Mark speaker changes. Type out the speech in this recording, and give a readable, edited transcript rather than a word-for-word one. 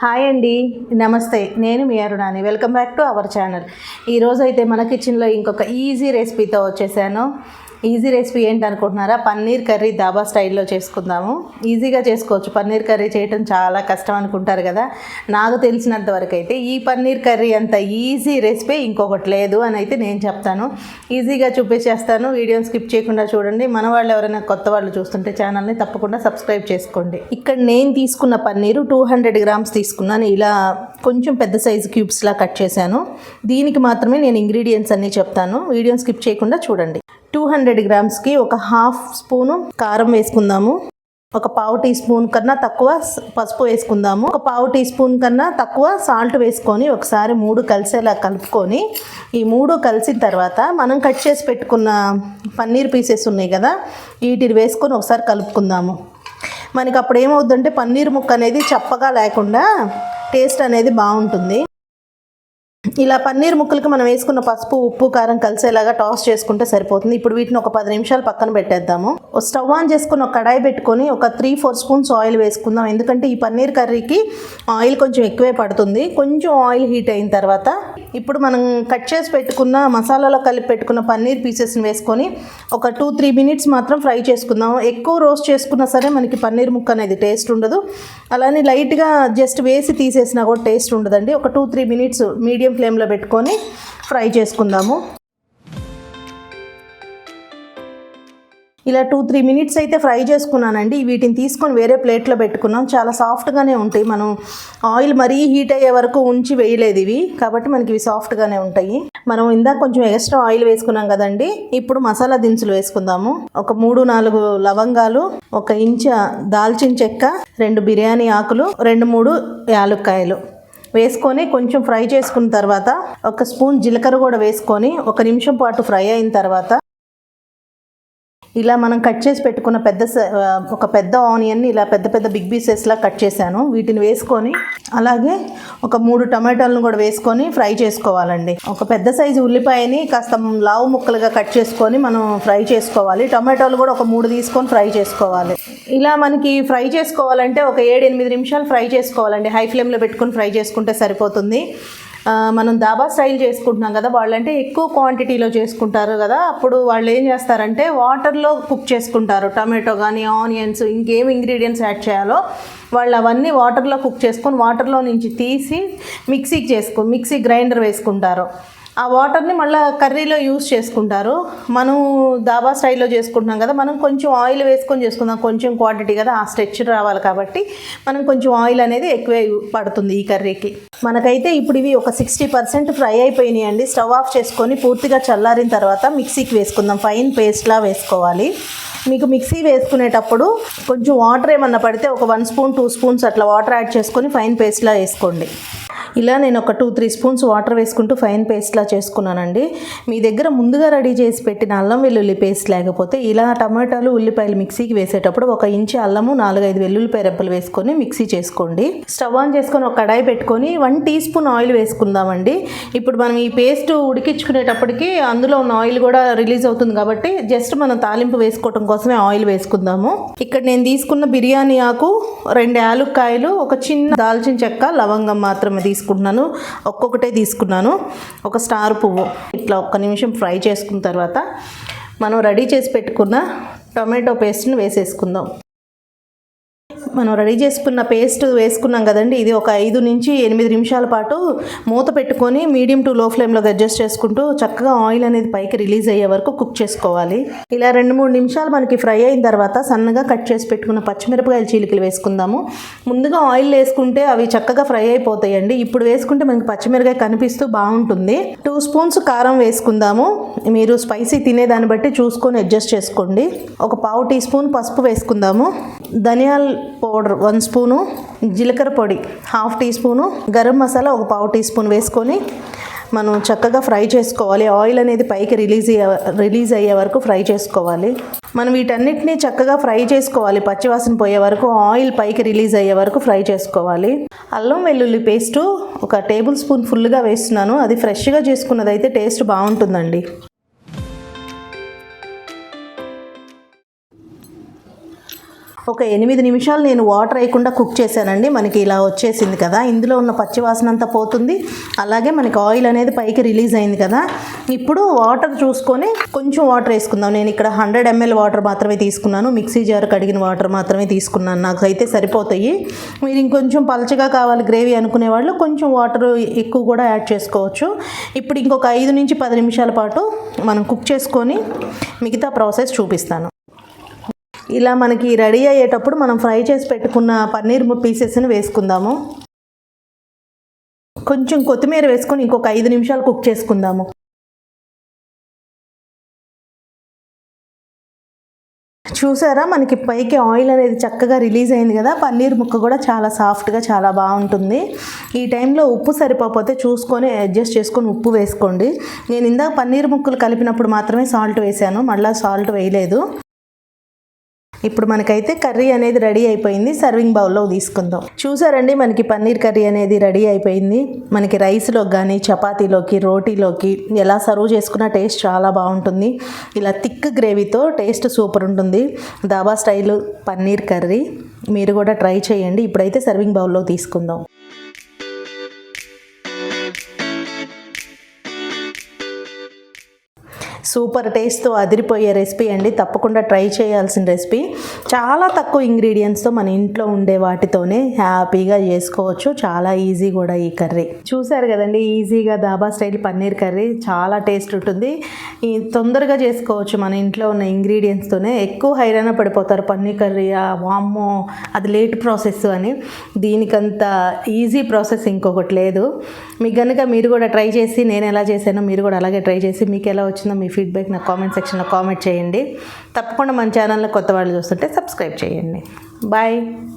Speaker 1: Hi అండి, నమస్తే. నేను మీ అరుణాని. Welcome back to our channel. ఈరోజు అయితే మన కిచెన్లో ఇంకొక ఈజీ రెసిపీతో వచ్చేసాను. ఈజీ రెసిపీ ఏంటి అనుకుంటున్నారా? పన్నీర్ కర్రీ దాబా స్టైల్లో చేసుకుందాము. ఈజీగా చేసుకోవచ్చు. పన్నీర్ కర్రీ చేయటం చాలా కష్టం అనుకుంటారు కదా. నాకు తెలిసినంత వరకు అయితే ఈ పన్నీర్ కర్రీ అంత ఈజీ రెసిపీ ఇంకొకటి లేదు అని అయితే నేను చెప్తాను. ఈజీగా చూపించేస్తాను. వీడియోని స్కిప్ చేయకుండా చూడండి. మన వాళ్ళు ఎవరైనా కొత్త వాళ్ళు చూస్తుంటే ఛానల్ని తప్పకుండా సబ్స్క్రైబ్ చేసుకోండి. ఇక్కడ నేను తీసుకున్న పన్నీరు 200 గ్రామ్స్ తీసుకున్నాను. ఇలా కొంచెం పెద్ద సైజు క్యూబ్స్లా కట్ చేశాను. దీనికి మాత్రమే నేను ఇంగ్రీడియంట్స్ అన్నీ చెప్తాను. వీడియోని స్కిప్ చేయకుండా చూడండి. 200 గ్రామ్స్కి ఒక హాఫ్ స్పూను కారం వేసుకుందాము. ఒక పావు టీ స్పూన్ కన్నా తక్కువ పసుపు వేసుకుందాము. ఒక పావు టీ స్పూన్ కన్నా తక్కువ సాల్ట్ వేసుకొని ఒకసారి 3 కలిసేలా కలుపుకొని, ఈ 3 కలిసిన తర్వాత మనం కట్ చేసి పెట్టుకున్న పన్నీర్ పీసెస్ ఉన్నాయి కదా, వీటిని వేసుకొని ఒకసారి కలుపుకుందాము. మనకి అప్పుడు ఏమవుతుందంటే పన్నీర్ ముక్క అనేది చప్పగా లేకుండా టేస్ట్ అనేది బాగుంటుంది. ఇలా పన్నీర్ ముక్కలకి మనం వేసుకున్న పసుపు, ఉప్పు, కారం కలిసేలాగా టాస్ చేసుకుంటే సరిపోతుంది. ఇప్పుడు వీటిని ఒక 10 నిమిషాలు పక్కన పెట్టేద్దాము. స్టవ్ ఆన్ చేసుకుని ఒక కడాయి పెట్టుకొని ఒక 3-4 స్పూన్స్ ఆయిల్ వేసుకుందాం. ఎందుకంటే ఈ పన్నీర్ కర్రీకి ఆయిల్ కొంచెం ఎక్కువే పడుతుంది. కొంచెం ఆయిల్ హీట్ అయిన తర్వాత ఇప్పుడు మనం కట్ చేసి పెట్టుకున్న మసాలాలో కలిపి పెట్టుకున్న పన్నీర్ పీసెస్ని వేసుకొని ఒక 2-3 మినిట్స్ మాత్రం ఫ్రై చేసుకుందాం. ఎక్కువ రోస్ట్ చేసుకున్నా సరే మనకి పన్నీర్ ముక్క అనేది టేస్ట్ ఉండదు. అలానే లైట్గా జస్ట్ వేసి తీసేసినా కూడా టేస్ట్ ఉండదండి. ఒక 2-3 మినిట్స్ మీడియం ఫ్లేమ్లో పెట్టుకొని ఫ్రై చేసుకుందాము. ఇలా 2-3 మినిట్స్ అయితే ఫ్రై చేసుకున్నానండి. వీటిని తీసుకొని వేరే ప్లేట్లో పెట్టుకున్నాం. చాలా సాఫ్ట్గానే ఉంటాయి. మనం ఆయిల్ మరీ హీట్ అయ్యే వరకు ఉంచి వేయలేదు ఇవి, కాబట్టి మనకి ఇవి సాఫ్ట్గానే ఉంటాయి. మనం ఇందాక కొంచెం ఎక్స్ట్రా ఆయిల్ వేసుకున్నాం కదండి. ఇప్పుడు మసాలా దినుసులు వేసుకుందాము. ఒక 3-4 లవంగాలు, 1 ఇంచు దాల్చిన చెక్క, 2 బిర్యానీ ఆకులు, 2-3 యాలక్కాయలు వేసుకొని కొంచెం ఫ్రై చేసుకున్న తర్వాత 1 స్పూన్ జీలకర్ర కూడా వేసుకొని 1 నిమిషం పాటు ఫ్రై అయిన తర్వాత ఇలా మనం కట్ చేసి పెట్టుకున్న ఒక పెద్ద ఆనియన్ని ఇలా పెద్ద బిగ్ పీసెస్లా కట్ చేశాను. వీటిని వేసుకొని అలాగే ఒక 3 టమాటాలను కూడా వేసుకొని ఫ్రై చేసుకోవాలండి. ఒక పెద్ద సైజు ఉల్లిపాయని కాస్త లావు ముక్కలుగా కట్ చేసుకొని మనం ఫ్రై చేసుకోవాలి. టమాటాలు కూడా ఒక 3 తీసుకొని ఫ్రై చేసుకోవాలి. ఇలా మనకి ఫ్రై చేసుకోవాలంటే ఒక 7-8 నిమిషాలు ఫ్రై చేసుకోవాలండి. హై ఫ్లేమ్లో పెట్టుకొని ఫ్రై చేసుకుంటే సరిపోతుంది. మనం దాబా స్టైల్ చేసుకుంటున్నాం కదా, వాళ్ళంటే ఎక్కువ క్వాంటిటీలో చేసుకుంటారు కదా, అప్పుడు వాళ్ళు ఏం చేస్తారంటే వాటర్లో కుక్ చేసుకుంటారు. టమాటో కానీ ఆనియన్స్ ఇంకేం ఇంగ్రీడియంట్స్ యాడ్ చేయాలో వాళ్ళు అవన్నీ వాటర్లో కుక్ చేసుకొని వాటర్లో నుంచి తీసి మిక్సీ గ్రైండర్ వేసుకుంటారు. ఆ వాటర్ని మళ్ళీ కర్రీలో యూస్ చేసుకుంటారు. మనం దాబా స్టైల్లో చేసుకుంటున్నాం కదా, మనం కొంచెం ఆయిల్ వేసుకొని చేసుకుందాం. కొంచెం క్వాంటిటీ కదా, ఆ స్ట్రెచర్ రావాలి కాబట్టి మనం కొంచెం ఆయిల్ అనేది ఎక్కువే పడుతుంది ఈ కర్రీకి. మనకైతే ఇప్పుడు ఇవి ఒక 60% ఫ్రై అయిపోయినాయి అండి. స్టవ్ ఆఫ్ చేసుకొని పూర్తిగా చల్లారిన తర్వాత మిక్సీకి వేసుకుందాం. ఫైన్ పేస్ట్లా వేసుకోవాలి. మీకు మిక్సీ వేసుకునేటప్పుడు కొంచెం వాటర్ ఏమన్నా పడితే ఒక 1 స్పూన్ 2 స్పూన్స్ అట్లా వాటర్ యాడ్ చేసుకొని ఫైన్ పేస్ట్లా వేసుకోండి. ఇలా నేను ఒక 2-3 స్పూన్స్ వాటర్ వేసుకుంటూ ఫైన్ పేస్ట్లా చేసుకున్నానండి. మీ దగ్గర ముందుగా రెడీ చేసి పెట్టిన అల్లం వెల్లుల్లి పేస్ట్ లేకపోతే ఇలా టమాటాలు ఉల్లిపాయలు మిక్సీకి వేసేటప్పుడు 1 ఇంచు అల్లము 4-5 వెల్లుల్లిపాయ రెబ్బలు వేసుకొని మిక్సీ చేసుకోండి. స్టవ్ ఆన్ చేసుకొని ఒక కడాయి పెట్టుకొని 1 టీ స్పూన్ ఆయిల్ వేసుకుందామండి. ఇప్పుడు మనం ఈ పేస్ట్ ఉడికించుకునేటప్పటికి అందులో ఉన్న ఆయిల్ కూడా రిలీజ్ అవుతుంది కాబట్టి జస్ట్ మనం తాలింపు వేసుకోవడం కోసమే ఆయిల్ వేసుకుందాము. ఇక్కడ నేను తీసుకున్న బిర్యానీ ఆకు, 2 యాలక్కాయలు, ఒక చిన్న దాల్చిన చెక్క, లవంగం మాత్రమే తీసుకుంటున్నాను. ఒక్కొక్కటే తీసుకున్నాను. ఒక స్టార్ పువ్వు. ఇట్లా 1 నిమిషం ఫ్రై చేసుకున్న తర్వాత మనం రెడీ చేసి పెట్టుకున్న టొమాటో పేస్ట్ని వేసేసుకుందాం. మనం రెడీ చేసుకున్న పేస్ట్ వేసుకున్నాం కదండి, ఇది ఒక 5-8 నిమిషాల పాటు మూత పెట్టుకొని మీడియం టు లో ఫ్లేమ్లో అడ్జస్ట్ చేసుకుంటూ చక్కగా ఆయిల్ అనేది పైకి రిలీజ్ అయ్యే వరకు కుక్ చేసుకోవాలి. ఇలా 2-3 నిమిషాలు మనకి ఫ్రై అయిన తర్వాత సన్నగా కట్ చేసి పెట్టుకున్న పచ్చిమిరపకాయల చీలికలు వేసుకుందాము. ముందుగా ఆయిల్ వేసుకుంటే అవి చక్కగా ఫ్రై అయిపోతాయండి. ఇప్పుడు వేసుకుంటే మనకి పచ్చిమిరపకాయ కనిపిస్తూ బాగుంటుంది. 2 స్పూన్స్ కారం వేసుకుందాము. మీరు స్పైసీ తినేదాన్ని బట్టి చూసుకొని అడ్జస్ట్ చేసుకోండి. ఒక పావు టీ స్పూన్ పసుపు వేసుకుందాము. ధనియాల పౌడర్ 1 స్పూను, జీలకర్ర పొడి 1/2 టీ స్పూను, గరం మసాలా ఒక పావు టీ స్పూన్ వేసుకొని మనం చక్కగా ఫ్రై చేసుకోవాలి. ఆయిల్ అనేది పైకి రిలీజ్ అయ్యే వరకు ఫ్రై చేసుకోవాలి. మనం వీటన్నిటిని చక్కగా ఫ్రై చేసుకోవాలి. పచ్చివాసన పోయే వరకు, ఆయిల్ పైకి రిలీజ్ అయ్యే వరకు ఫ్రై చేసుకోవాలి. అల్లం వెల్లుల్లి పేస్టు ఒక టేబుల్ స్పూన్ ఫుల్గా వేస్తున్నాను. అది ఫ్రెష్గా చేసుకున్నదైతే టేస్ట్ బాగుంటుందండి. ఒక 8 నిమిషాలు నేను వాటర్ వేయకుండా కుక్ చేశానండి. మనకి ఇలా వచ్చేసింది కదా, ఇందులో ఉన్న పచ్చివాసన అంతా పోతుంది, అలాగే మనకి ఆయిల్ అనేది పైకి రిలీజ్ అయింది కదా. ఇప్పుడు వాటర్ చూసుకొని కొంచెం వాటర్ వేసుకుందాం. నేను ఇక్కడ 100 ml వాటర్ మాత్రమే తీసుకున్నాను, మిక్సీ జార్ కడిగిన వాటర్ మాత్రమే తీసుకున్నాను, నాకు అయితే సరిపోతాయి. మీరు ఇంకొంచెం పలచగా కావాలి గ్రేవీ అనుకునే వాళ్ళు కొంచెం వాటర్ ఎక్కువ కూడా యాడ్ చేసుకోవచ్చు. ఇప్పుడు ఇంకొక 5 నుంచి 10 నిమిషాల పాటు మనం కుక్ చేసుకొని మిగతా ప్రాసెస్ చూపిస్తాను. ఇలా మనకి రెడీ అయ్యేటప్పుడు మనం ఫ్రై చేసి పెట్టుకున్న పన్నీర్ పీసెస్ని వేసుకుందాము. కొంచెం కొత్తిమీర వేసుకొని ఇంకొక 5 నిమిషాలు కుక్ చేసుకుందాము. చూసారా, మనకి పైకి ఆయిల్ అనేది చక్కగా రిలీజ్ అయింది కదా. పన్నీర్ ముక్క కూడా చాలా సాఫ్ట్గా చాలా బాగుంటుంది. ఈ టైంలో ఉప్పు సరిపోతే చూసుకొని అడ్జస్ట్ చేసుకొని ఉప్పు వేసుకోండి. నేను ఇందాక పన్నీర్ ముక్కలు కలిపినప్పుడు మాత్రమే సాల్ట్ వేసాను, మళ్ళీ సాల్ట్ వేయలేదు. ఇప్పుడు మనకైతే కర్రీ అనేది రెడీ అయిపోయింది. సర్వింగ్ బౌల్లో తీసుకుందాం. చూసారండి, మనకి పన్నీర్ కర్రీ అనేది రెడీ అయిపోయింది. మనకి రైస్లోకి కానీ చపాతీలోకి రోటీలోకి ఎలా సర్వ్ చేసుకున్నా టేస్ట్ చాలా బాగుంటుంది. ఇలా థిక్ గ్రేవీతో టేస్ట్ సూపర్ ఉంటుంది. దాబా స్టైల్ పన్నీర్ కర్రీ మీరు కూడా ట్రై చేయండి. ఇప్పుడైతే సర్వింగ్ బౌల్లో తీసుకుందాం. సూపర్ టేస్ట్తో అదిరిపోయే రెసిపీ అండి, తప్పకుండా ట్రై చేయాల్సిన రెసిపీ. చాలా తక్కువ ఇంగ్రీడియంట్స్తో మన ఇంట్లో ఉండే వాటితోనే హ్యాపీగా చేసుకోవచ్చు. చాలా ఈజీ కూడా ఈ కర్రీ. చూసారు కదండి, ఈజీగా దాబా స్టైల్ పన్నీర్ కర్రీ చాలా టేస్ట్ ఉంటుంది. తొందరగా చేసుకోవచ్చు మన ఇంట్లో ఉన్న ఇంగ్రీడియంట్స్తోనే. ఎక్కువ హైరాణ పడిపోతారు పన్నీర్ కర్రీ, వామ్మో అది లేట్ ప్రాసెస్ అని. దీనికంత ఈజీ ప్రాసెస్ ఇంకొకటి లేదు. మీకు కనుక మీరు కూడా ట్రై చేసి, నేను ఎలా చేశానో మీరు కూడా అలాగే ట్రై చేసి మీకు ఎలా వచ్చిందో మీ ఫీడ్బ్యాక్ నా కామెంట్ సెక్షన్లో కామెంట్ చేయండి. తప్పకుండా మన ఛానల్లో కొత్త వాళ్ళు చూస్తుంటే సబ్స్క్రైబ్ చేయండి. బాయ్.